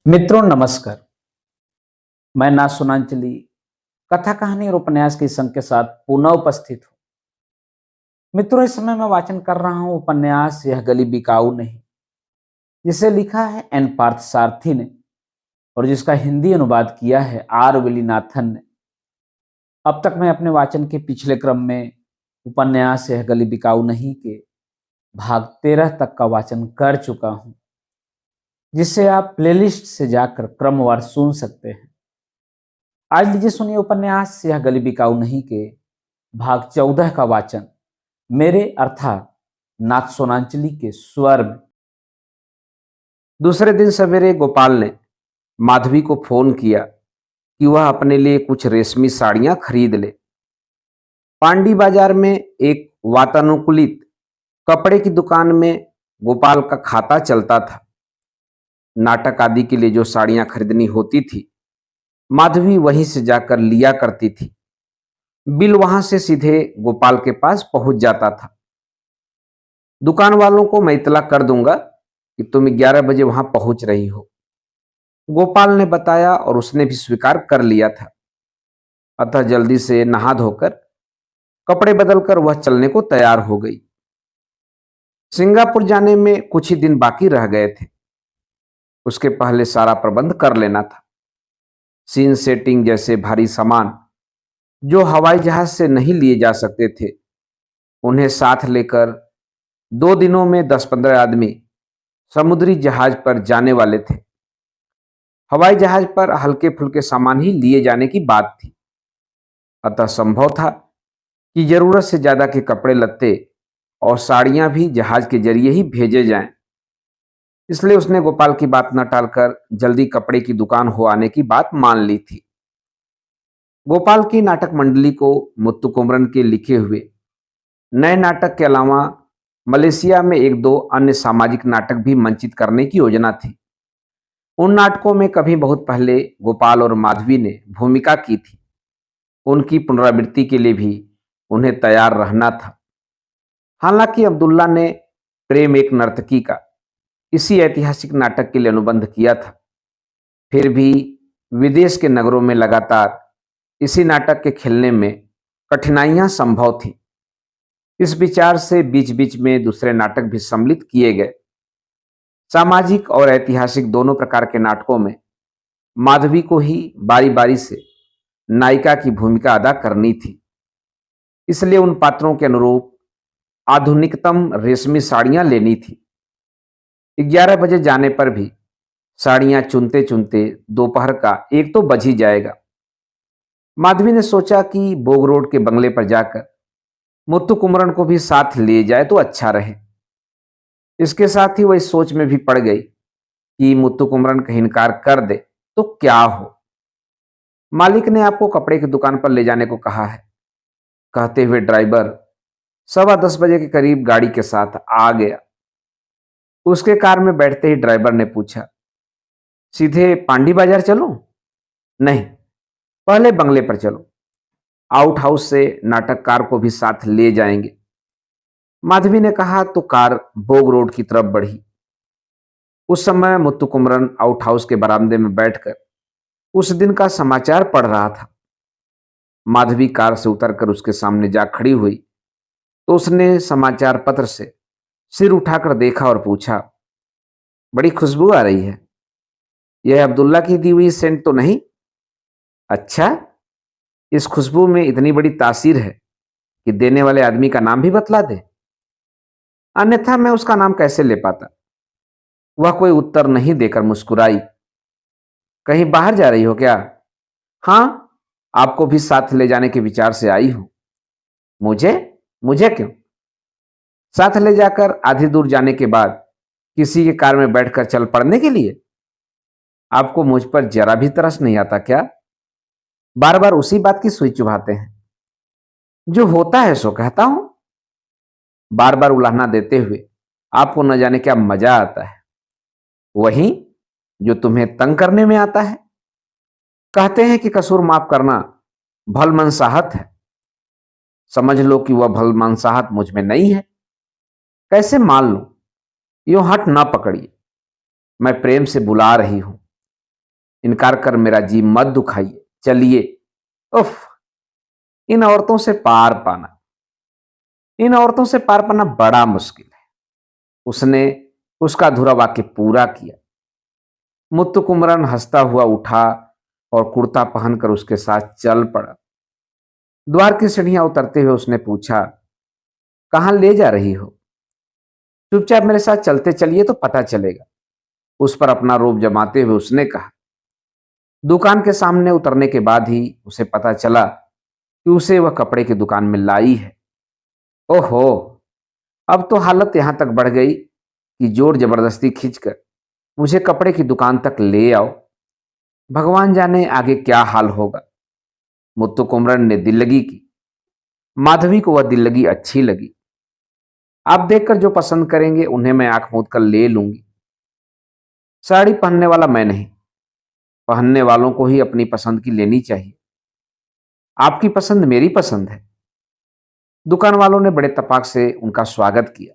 मित्रों नमस्कार। मैं ना सुनांचली कथा कहानी और उपन्यास के संग के साथ पुनः उपस्थित हूँ। मित्रों, इस समय मैं वाचन कर रहा हूँ उपन्यास यह गली बिकाऊ नहीं, जिसे लिखा है एन पार्थ सारथी ने और जिसका हिंदी अनुवाद किया है आर विलीनाथन ने। अब तक मैं अपने वाचन के पिछले क्रम में उपन्यास यह गली बिकाऊ नहीं के भाग 13 तक का वाचन कर चुका हूँ, जिसे आप प्लेलिस्ट से जाकर क्रमवार सुन सकते हैं। आज लीजिए सुनिए उपन्यास यह गली बिकाऊ नहीं के भाग 14 का वाचन मेरे अर्थात नाथ सोनांचली के स्वर में। दूसरे दिन सवेरे गोपाल ने माधवी को फोन किया कि वह अपने लिए कुछ रेशमी साड़ियां खरीद ले। पांडी बाजार में एक वातानुकूलित कपड़े की दुकान में गोपाल का खाता चलता था। नाटक आदि के लिए जो साड़ियां खरीदनी होती थी, माधवी वहीं से जाकर लिया करती थी। बिल वहां से सीधे गोपाल के पास पहुंच जाता था। दुकान वालों को मैं इतला कर दूंगा कि तुम 11 बजे वहां पहुंच रही हो, गोपाल ने बताया और उसने भी स्वीकार कर लिया था। अतः जल्दी से नहा धोकर कपड़े बदलकर वह चलने को तैयार हो गई। सिंगापुर जाने में कुछ ही दिन बाकी रह गए थे। उसके पहले सारा प्रबंध कर लेना था। सीन सेटिंग जैसे भारी सामान जो हवाई जहाज से नहीं लिए जा सकते थे, उन्हें साथ लेकर 2 दिनों में 10-15 आदमी समुद्री जहाज पर जाने वाले थे। हवाई जहाज पर हल्के फुल्के सामान ही लिए जाने की बात थी। अतः संभव था कि जरूरत से ज्यादा के कपड़े लत्ते और साड़ियां भी जहाज के जरिए ही भेजे जाएं। इसलिए उसने गोपाल की बात न टालकर जल्दी कपड़े की दुकान हो आने की बात मान ली थी। गोपाल की नाटक मंडली को मुत्तु कुमरन के लिखे हुए नए नाटक के अलावा मलेशिया में 1-2 अन्य सामाजिक नाटक भी मंचित करने की योजना थी। उन नाटकों में कभी बहुत पहले गोपाल और माधवी ने भूमिका की थी। उनकी पुनरावृत्ति के लिए भी उन्हें तैयार रहना था। हालांकि अब्दुल्ला ने प्रेम एक नर्तकी का इसी ऐतिहासिक नाटक के लिए अनुबंध किया था। फिर भी विदेश के नगरों में लगातार इसी नाटक के खेलने में कठिनाइयां संभव थी। इस विचार से बीच बीच में दूसरे नाटक भी सम्मिलित किए गए। सामाजिक और ऐतिहासिक दोनों प्रकार के नाटकों में माधवी को ही बारी बारी से नायिका की भूमिका अदा करनी थी। इसलिए उन पात्रों के अनुरूप आधुनिकतम रेशमी साड़ियां लेनी थी। 11 बजे जाने पर भी साड़ियां चुनते चुनते दोपहर का 1 तो बज ही जाएगा। माधवी ने सोचा कि बोग रोड के बंगले पर जाकर मुत्तु कुमरन को भी साथ ले जाए तो अच्छा रहे। इसके साथ ही वह इस सोच में भी पड़ गई कि मुत्तु कुमरन कहीं इनकार कर दे तो क्या हो। मालिक ने आपको कपड़े की दुकान पर ले जाने को कहा है, कहते हुए ड्राइवर 10:15 बजे के करीब गाड़ी के साथ आ गया। उसके कार में बैठते ही ड्राइवर ने पूछा, सीधे पांडी बाजार चलूं? नहीं, पहले बंगले पर चलो। आउट हाउस से नाटककार को भी साथ ले जाएंगे। माधवी ने कहा तो कार बोग रोड की तरफ बढ़ी। उस समय मुत्तु कुमरन आउट हाउस के बरामदे में बैठकर उस दिन का समाचार पढ़ रहा था। माधवी कार से उतरकर उसके सामने जा खड़ी हुई तो उसने समाचार पत्र से सिर उठाकर देखा और पूछा, बड़ी खुशबू आ रही है, यह अब्दुल्ला की दी हुई सेंट तो नहीं? अच्छा, इस खुशबू में इतनी बड़ी तासीर है कि देने वाले आदमी का नाम भी बतला दे, अन्यथा मैं उसका नाम कैसे ले पाता। वह कोई उत्तर नहीं देकर मुस्कुराई। कहीं बाहर जा रही हो क्या? हाँ, आपको भी साथ ले जाने के विचार से आई हूं। मुझे? मुझे क्यों? साथ ले जाकर आधी दूर जाने के बाद किसी के कार में बैठकर चल पड़ने के लिए? आपको मुझ पर जरा भी तरस नहीं आता क्या? बार बार उसी बात की सुई चुभाते हैं। जो होता है सो कहता हूं। बार बार उलाहना देते हुए आपको न जाने क्या मजा आता है, वही जो तुम्हें तंग करने में आता है। कहते हैं कि कसूर माफ करना भलमनसाहत है। समझ लो कि वह भलमनसाहत मुझ में नहीं है। कैसे मान लूं? यूं हट ना पकड़िए, मैं प्रेम से बुला रही हूं। इनकार कर मेरा जी मत दुखाइए, चलिए। उफ, इन औरतों से पार पाना, इन औरतों से पार पाना बड़ा मुश्किल है। उसने उसका अधूरा वाक्य पूरा किया। मुत्तु कुमरन हंसता हुआ उठा और कुर्ता पहनकर उसके साथ चल पड़ा। द्वार की सीढ़ियां उतरते हुए उसने पूछा, कहां ले जा रही हो? चुपचाप मेरे साथ चलते चलिए तो पता चलेगा, उस पर अपना रोब जमाते हुए उसने कहा। दुकान के सामने उतरने के बाद ही उसे पता चला कि उसे वह कपड़े की दुकान में लाई है। ओहो, अब तो हालत यहां तक बढ़ गई कि जोर जबरदस्ती खींचकर मुझे कपड़े की दुकान तक ले आओ। भगवान जाने आगे क्या हाल होगा। मुत्तु कुमरन ने दिल्लगी की। माधवी को वह दिल्लगी अच्छी लगी। आप देखकर जो पसंद करेंगे उन्हें मैं आंख मूंद कर ले लूंगी। साड़ी पहनने वाला मैं नहीं, पहनने वालों को ही अपनी पसंद की लेनी चाहिए। आपकी पसंद मेरी पसंद है। दुकान वालों ने बड़े तपाक से उनका स्वागत किया।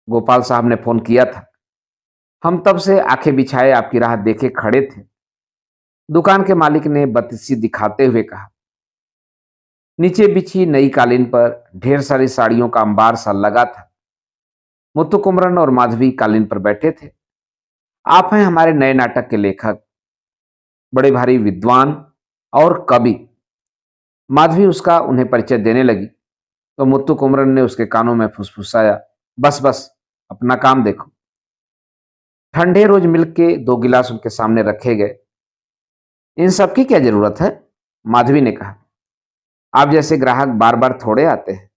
गोपाल साहब ने फोन किया था, हम तब से आंखें बिछाए आपकी राह देखे खड़े थे। दुकान के मालिक ने बदतसी दिखाते हुए कहा। नीचे बिछी नई कालीन पर ढेर सारी साड़ियों का अंबार सा लगा था। मुत्तु कुमरन और माधवी कालीन पर बैठे थे। आप हैं हमारे नए नाटक के लेखक, बड़े भारी विद्वान और कवि। माधवी उसका उन्हें परिचय देने लगी तो मुत्तु कुमरन ने उसके कानों में फुसफुसाया, बस बस, अपना काम देखो। ठंडे रोज मिल्क के 2 गिलास उनके सामने रखे गए। इन सबकी क्या जरूरत है? माधवी ने कहा। आप जैसे ग्राहक बार बार थोड़े आते हैं।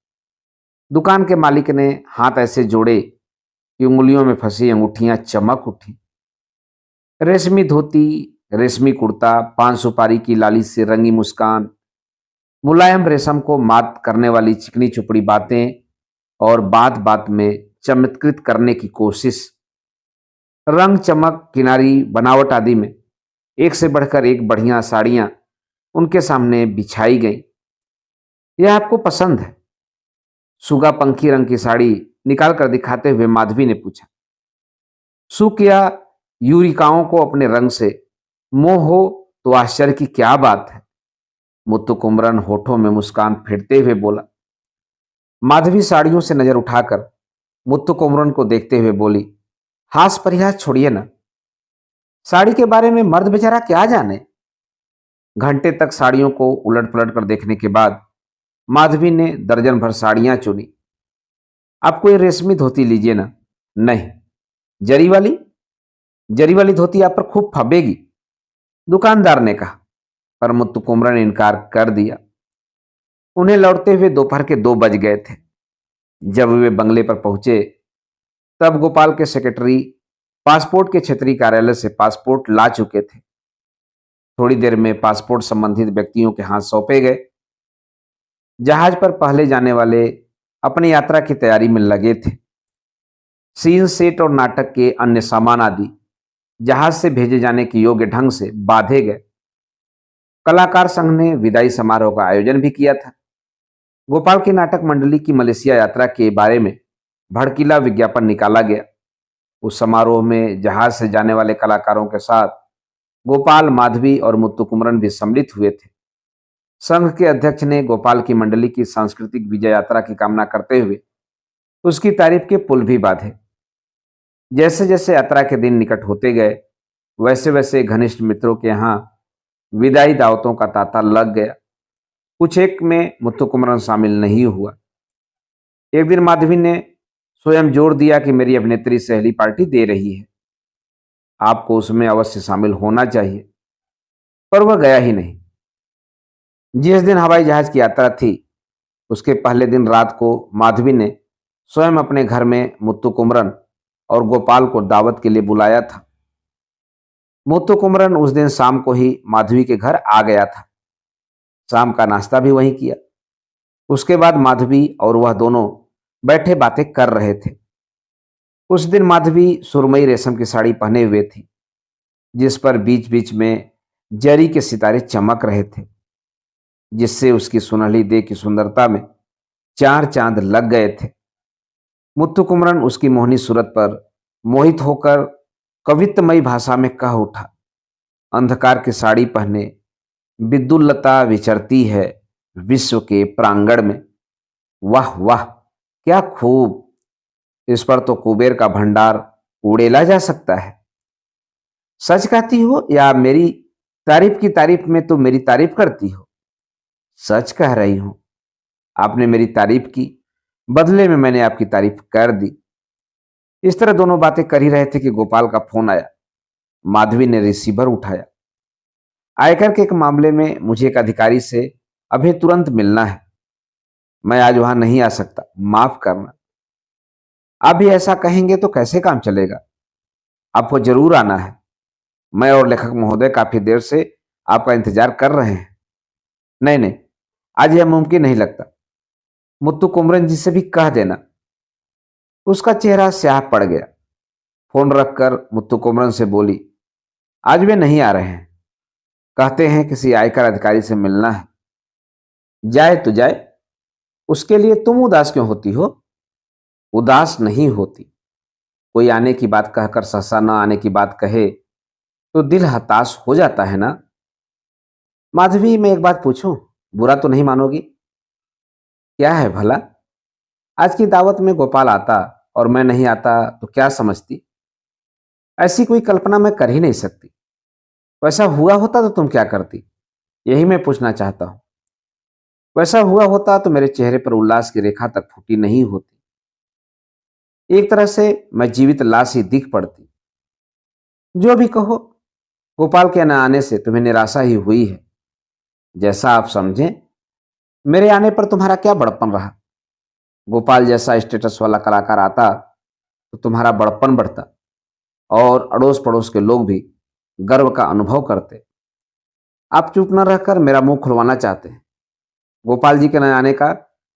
दुकान के मालिक ने हाथ ऐसे जोड़े कि उंगलियों में फंसी अंगूठियां चमक उठी। रेशमी धोती, रेशमी कुर्ता, पान सुपारी की लाली से रंगी मुस्कान, मुलायम रेशम को मात करने वाली चिकनी चुपड़ी बातें और बात बात में चमत्कृत करने की कोशिश। रंग, चमक, किनारी, बनावट आदि में एक से बढ़कर एक बढ़िया साड़ियां उनके सामने बिछाई गई। यह आपको पसंद है? सुगा पंखी रंग की साड़ी निकाल कर दिखाते हुए माधवी ने पूछा। सुख या यूरिकाओं को अपने रंग से मोह हो तो आश्चर्य की क्या बात है। मुत्तु कुमरन होठों में मुस्कान फेरते हुए बोला। माधवी साड़ियों से नजर उठाकर मुत्तु कुमरन को देखते हुए बोली, हास परिहास छोड़िए ना, साड़ी के बारे में मर्द बेचारा क्या जाने। घंटे तक साड़ियों को उलट पलट कर देखने के बाद माधवी ने दर्जन भर साड़ियां चुनी। आपको ये रेशमी धोती लीजिए ना। नहीं, जरी वाली, जरी वाली धोती आप पर खूब फबेगी, दुकानदार ने कहा, पर मुत्तु कुमरन ने इनकार कर दिया। उन्हें लौटते हुए दोपहर के 2 बज गए थे। जब वे बंगले पर पहुंचे तब गोपाल के सेक्रेटरी पासपोर्ट के क्षेत्रीय कार्यालय से पासपोर्ट ला चुके थे। थोड़ी देर में पासपोर्ट संबंधित व्यक्तियों के हाथ सौंपे गए। जहाज पर पहले जाने वाले अपनी यात्रा की तैयारी में लगे थे। सीन सेट और नाटक के अन्य सामान आदि जहाज से भेजे जाने के योग्य ढंग से बांधे गए। कलाकार संघ ने विदाई समारोह का आयोजन भी किया था। गोपाल की नाटक मंडली की मलेशिया यात्रा के बारे में भड़कीला विज्ञापन निकाला गया। उस समारोह में जहाज से जाने वाले कलाकारों के साथ गोपाल, माधवी और मुत्तु कुमरन भी सम्मिलित हुए थे। संघ के अध्यक्ष ने गोपाल की मंडली की सांस्कृतिक विजय यात्रा की कामना करते हुए उसकी तारीफ के पुल भी बांधे। जैसे जैसे यात्रा के दिन निकट होते गए वैसे वैसे घनिष्ठ मित्रों के यहाँ विदाई दावतों का तांता लग गया। कुछ एक में मुत्तु कुमरन शामिल नहीं हुआ। एक दिन माधवी ने स्वयं जोर दिया कि मेरी अभिनेत्री सहेली पार्टी दे रही है, आपको उसमें अवश्य शामिल होना चाहिए, पर वह गया ही नहीं। जिस दिन हवाई जहाज की यात्रा थी उसके पहले दिन रात को माधवी ने स्वयं अपने घर में मुत्तु कुमरन और गोपाल को दावत के लिए बुलाया था। मुत्तु कुमरन उस दिन शाम को ही माधवी के घर आ गया था। शाम का नाश्ता भी वहीं किया। उसके बाद माधवी और वह दोनों बैठे बातें कर रहे थे। उस दिन माधवी सुरमई रेशम की साड़ी पहने हुए थी जिस पर बीच बीच में जरी के सितारे चमक रहे थे, जिससे उसकी सुनहली देह की सुंदरता में 4 चांद लग गए थे। मुत्तु कुमरन उसकी मोहनी सूरत पर मोहित होकर कवित्वमयी भाषा में कह उठा, अंधकार की साड़ी पहने विद्युल्लता विचरती है विश्व के प्रांगण में। वाह वाह, क्या खूब! इस पर तो कुबेर का भंडार उड़ेला जा सकता है। सच कहती हो या मेरी तारीफ की तारीफ में तो मेरी तारीफ करती हो? सच कह रही हूं। आपने मेरी तारीफ की, बदले में मैंने आपकी तारीफ कर दी। इस तरह दोनों बातें कर ही रहे थे कि गोपाल का फोन आया। माधवी ने रिसीवर उठाया। आयकर के एक मामले में मुझे एक अधिकारी से अभी तुरंत मिलना है। मैं आज वहां नहीं आ सकता, माफ करना। आप भी ऐसा कहेंगे तो कैसे काम चलेगा? आपको जरूर आना है। मैं और लेखक महोदय काफी देर से आपका इंतजार कर रहे हैं। नहीं नहीं, आज यह मुमकिन नहीं लगता। मुत्तू कुमरन जी से भी कह देना। उसका चेहरा स्याह पड़ गया। फोन रखकर मुत्तू कुमरन से बोली, आज वे नहीं आ रहे हैं। कहते हैं किसी आयकर अधिकारी से मिलना है। जाए तो जाए, उसके लिए तुम उदास क्यों होती हो? उदास नहीं होती। कोई आने की बात कहकर सहसा न आने की बात कहे तो दिल हताश हो जाता है ना। माधवी, मैं एक बात पूछूं? बुरा तो नहीं मानोगी? क्या है भला? आज की दावत में गोपाल आता और मैं नहीं आता तो क्या समझती? ऐसी कोई कल्पना मैं कर ही नहीं सकती। वैसा हुआ होता तो तुम क्या करती? यही मैं पूछना चाहता हूं। वैसा हुआ होता तो मेरे चेहरे पर उल्लास की रेखा तक फूटी नहीं होती। एक तरह से मैं जीवित लाश ही दिख पड़ती। जो भी कहो, गोपाल के न आने से तुम्हें निराशा ही हुई है। जैसा आप समझें। मेरे आने पर तुम्हारा क्या बड़प्पन रहा? गोपाल जैसा स्टेटस वाला कलाकार आता तो तुम्हारा बड़प्पन बढ़ता और अड़ोस पड़ोस के लोग भी गर्व का अनुभव करते। आप चुप न रहकर मेरा मुंह खुलवाना चाहते हैं। गोपाल जी के न आने का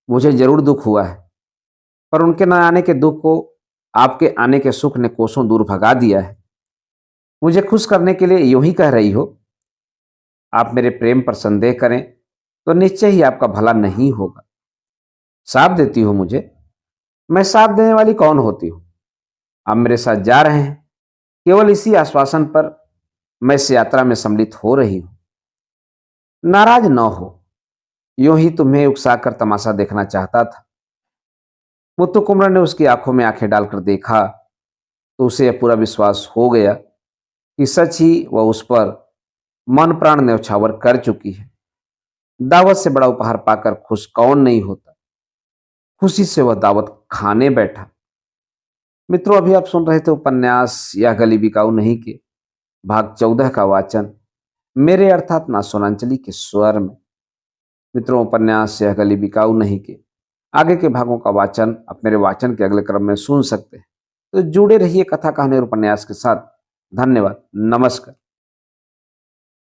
मुझे जरूर दुख हुआ है, पर उनके न आने के दुख को आपके आने के सुख ने कोसों दूर भगा दिया है। मुझे खुश करने के लिए यूं ही कह रही हो। आप मेरे प्रेम पर संदेह करें तो निश्चय ही आपका भला नहीं होगा। साथ देती हो मुझे? मैं साथ देने वाली कौन होती हूं? आप मेरे साथ जा रहे हैं, केवल इसी आश्वासन पर मैं इस यात्रा में सम्मिलित हो रही हूं। नाराज न हो, यूं ही तुम्हें उकसाकर तमाशा देखना चाहता था। मुत्तु कुमरन ने उसकी आंखों में आंखें डालकर देखा तो उसे यह पूरा विश्वास हो गया कि सच ही वह उस पर मन प्राण न्यौछावर कर चुकी है। दावत से बड़ा उपहार पाकर खुश कौन नहीं होता। खुशी से वह दावत खाने बैठा। मित्रों, अभी आप सुन रहे थे उपन्यास यह गली बिकाऊ नहीं के भाग 14 का वाचन मेरे अर्थात ना सोनांचली के स्वर में। मित्रों, उपन्यास यह गली बिकाऊ नहीं के आगे के भागों का वाचन आप मेरे वाचन के अगले क्रम में सुन सकते हैं। तो जुड़े रहिए कथा कहानी और उपन्यास के साथ। धन्यवाद। नमस्कार।